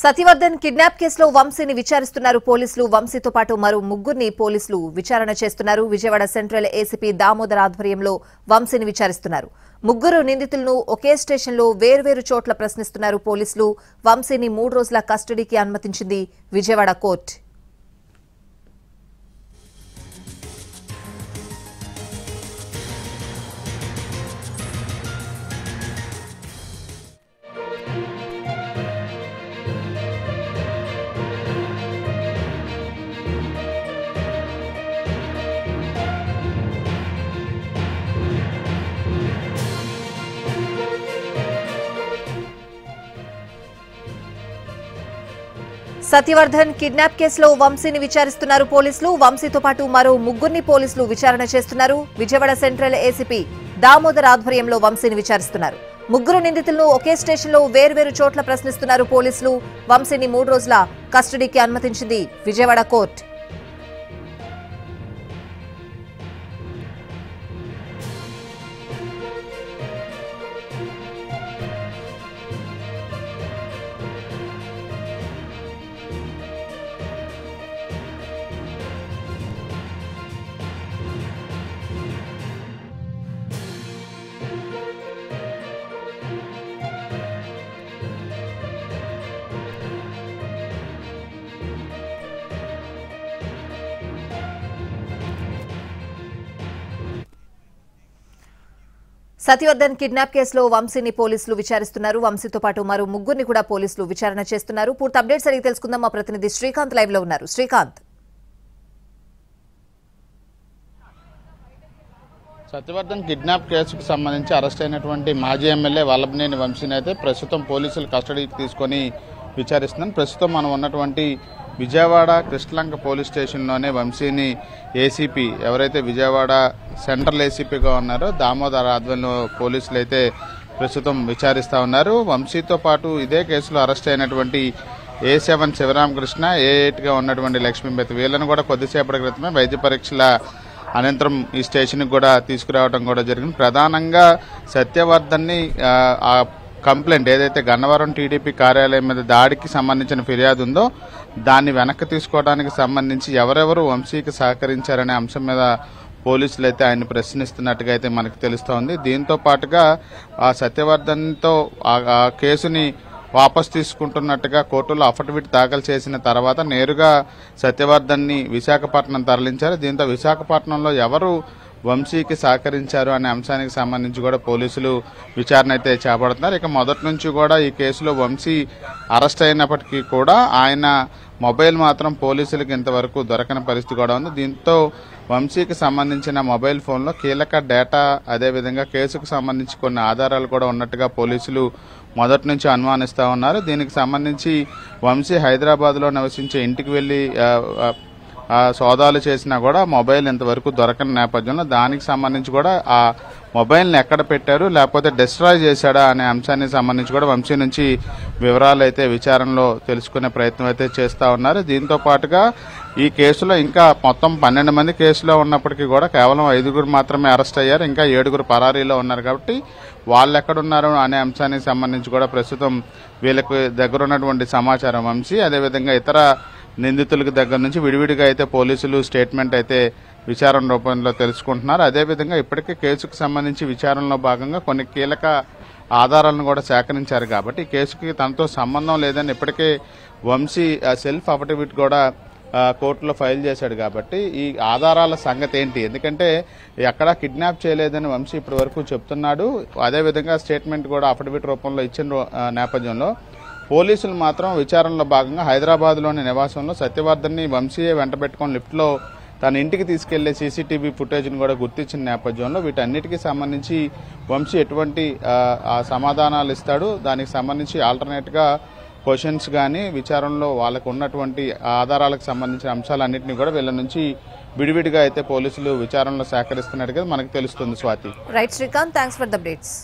Satyavardhan kidnap కేసులో వంశీని విచారిస్తున్నారు పోలీసులు. వంశీతో పాటు మరో ముగ్గురిని పోలీసులు విచారణ చేస్తున్నారు. విజయవాడ సెంట్రల్ ఏసీపీ దామోదర్ ఆధ్వర్యంలో వంశీని విచారిస్తున్నారు. ముగ్గురు నిందితులను ఒకే స్టేషన్లో వేర్వేరు చోట్ల ప్రశ్నిస్తున్నారు పోలీసులు. వంశీని 3 రోజుల కస్టడీకి అనుమతించింది విజయవాడ కోర్టు. సత్యవర్ధన్ కిడ్నాప్ కేసులో వంశీని విచారిస్తున్నారు పోలీసులు. వంశీతో పాటు మరో ముగ్గురిని పోలీసులు విచారణ చేస్తున్నారు. విజయవాడ సెంట్రల్ ఏసీపీ దామోదర్ ఆధ్వర్యంలో వంశీని విచారిస్తున్నారు. ముగ్గురు నిందితులను ఒకే స్టేషన్లో వేర్వేరు చోట్ల ప్రశ్నిస్తున్నారు పోలీసులు. వంశీని 3 రోజుల కస్టడీకి అనుమతించింది విజయవాడ కోర్టు. సత్యవర్ధన్ కిడ్నాప్ కేసులో వంశీని పోలీసులు విచారిస్తున్నారు. వంశీతో పాటు మరో ముగ్గురిని కూడా పోలీసులు విచారణ చేస్తున్నారు. పూర్తి అప్డేట్స్ అడిగి తెలుసుకుందాం. మా ప్రతినిధి శ్రీకాంత్ లైవ్ లో ఉన్నారు. శ్రీకాంత్, సత్యవర్ధన్ కిడ్నాప్ కేసుకు సంబంధించి అరెస్ట్ అయినటువంటి మాజీ ఎమ్మెల్యే వల్లభనేని వంశీని అయితే ప్రస్తుతం పోలీసులు కస్టడీకి తీసుకొని విచారిస్తున్నారు. ప్రస్తుతం మనం ఉన్నటువంటి విజయవాడ కృష్ణలంక పోలీస్ స్టేషన్లోనే వంశీని ఏసీపీ ఎవరైతే విజయవాడ సెంట్రల్ ఏసీపీగా ఉన్నారో దామోదర్ ఆధ్వర్యంలో పోలీసులు అయితే ప్రస్తుతం విచారిస్తూ ఉన్నారు. వంశీతో పాటు ఇదే కేసులో అరెస్ట్ అయినటువంటి A7 శివరామకృష్ణ, A8గా ఉన్నటువంటి లక్ష్మీపతి వీళ్ళను కూడా కొద్దిసేపటి క్రితమే వైద్య పరీక్షల అనంతరం ఈ స్టేషన్కి కూడా తీసుకురావడం కూడా జరిగింది. ప్రధానంగా సత్యవర్ధన్ని ఆ కంప్లైంట్ ఏదైతే గన్నవరం టీడీపీ కార్యాలయం మీద దాడికి సంబంధించిన ఫిర్యాదు ఉందో దాన్ని వెనక్కి తీసుకోవడానికి సంబంధించి ఎవరెవరు వంశీకి సహకరించారనే అంశం మీద పోలీసులు అయితే ఆయన ప్రశ్నిస్తున్నట్టుగా అయితే మనకు తెలుస్తోంది. దీంతో పాటుగా ఆ సత్యవర్ధన్తో ఆ కేసుని వాపసు తీసుకుంటున్నట్టుగా కోర్టులో అఫిడవిట్ దాఖలు చేసిన తర్వాత నేరుగా సత్యవర్ధన్ని విశాఖపట్నం తరలించారు. దీంతో విశాఖపట్నంలో ఎవరు వంశీకి సహకరించారు అనే అంశానికి సంబంధించి కూడా పోలీసులు విచారణ అయితే చేపడుతున్నారు. ఇక మొదటి నుంచి కూడా ఈ కేసులో వంశీ అరెస్ట్ అయినప్పటికీ కూడా ఆయన మొబైల్ మాత్రం పోలీసులకు ఇంతవరకు దొరకని పరిస్థితి కూడా ఉంది. దీంతో వంశీకి సంబంధించిన మొబైల్ ఫోన్లో కీలక డేటా అదేవిధంగా కేసుకు సంబంధించి కొన్ని ఆధారాలు కూడా ఉన్నట్టుగా పోలీసులు మొదటి నుంచి అనుమానిస్తూ ఉన్నారు. దీనికి సంబంధించి వంశీ హైదరాబాద్లో నివసించే ఇంటికి వెళ్లి సోదాలు చేసినా కూడా మొబైల్ ఇంతవరకు దొరకని నేపథ్యంలో దానికి సంబంధించి కూడా ఆ మొబైల్ని ఎక్కడ పెట్టారు లేకపోతే డిస్ట్రాయ్ చేశాడా అనే అంశానికి సంబంధించి కూడా వంశీ నుంచి వివరాలు అయితే విచారణలో తెలుసుకునే ప్రయత్నం అయితే చేస్తూ ఉన్నారు. దీంతో పాటుగా ఈ కేసులో ఇంకా మొత్తం 12 మంది కేసులో ఉన్నప్పటికీ కూడా కేవలం 5గురు మాత్రమే అరెస్ట్ అయ్యారు. ఇంకా 7గురు పరారీలో ఉన్నారు. కాబట్టి వాళ్ళు ఎక్కడున్నారు అనే అంశానికి సంబంధించి కూడా ప్రస్తుతం వీళ్ళకు దగ్గర ఉన్నటువంటి సమాచారం వంశీ అదేవిధంగా ఇతర నిందితులకు దగ్గర నుంచి విడివిడిగా అయితే పోలీసులు స్టేట్మెంట్ అయితే విచారణ రూపంలో తెలుసుకుంటున్నారు. అదేవిధంగా ఇప్పటికే కేసుకు సంబంధించి విచారణలో భాగంగా కొన్ని కీలక ఆధారాలను కూడా సేకరించారు. కాబట్టి ఈ కేసుకి తనతో సంబంధం లేదని ఇప్పటికే వంశీ సెల్ఫ్ అఫిడవిట్ కూడా కోర్టులో ఫైల్ చేశాడు. కాబట్టి ఈ ఆధారాల సంగతి ఏంటి, ఎందుకంటే ఎక్కడా కిడ్నాప్ చేయలేదని వంశీ ఇప్పటి వరకు చెప్తున్నాడు. అదేవిధంగా స్టేట్మెంట్ కూడా అఫిడవిట్ రూపంలో ఇచ్చిన నేపథ్యంలో పోలీసులు మాత్రం విచారణలో భాగంగా హైదరాబాద్లోని నివాసంలో సత్యవర్ధన్ని వంశీయే వెంటబెట్టుకుని లిఫ్ట్లో తన ఇంటికి తీసుకెళ్లే సీసీటీవీ ఫుటేజ్ను కూడా గుర్తించిన నేపథ్యంలో వీటన్నిటికీ సంబంధించి వంశీ ఎటువంటి సమాధానాలు ఇస్తాడు, దానికి సంబంధించి ఆల్టర్నేట్గా క్వశ్చన్స్ కానీ విచారణలో వాళ్ళకు ఉన్నటువంటి ఆధారాలకు సంబంధించిన అంశాలన్నింటినీ కూడా వీళ్ళ నుంచి విడివిడిగా అయితే పోలీసులు విచారణలో సేకరిస్తున్నట్టుగా మనకు తెలుస్తుంది. Swathi. Right Srikanth, thanks for the updates.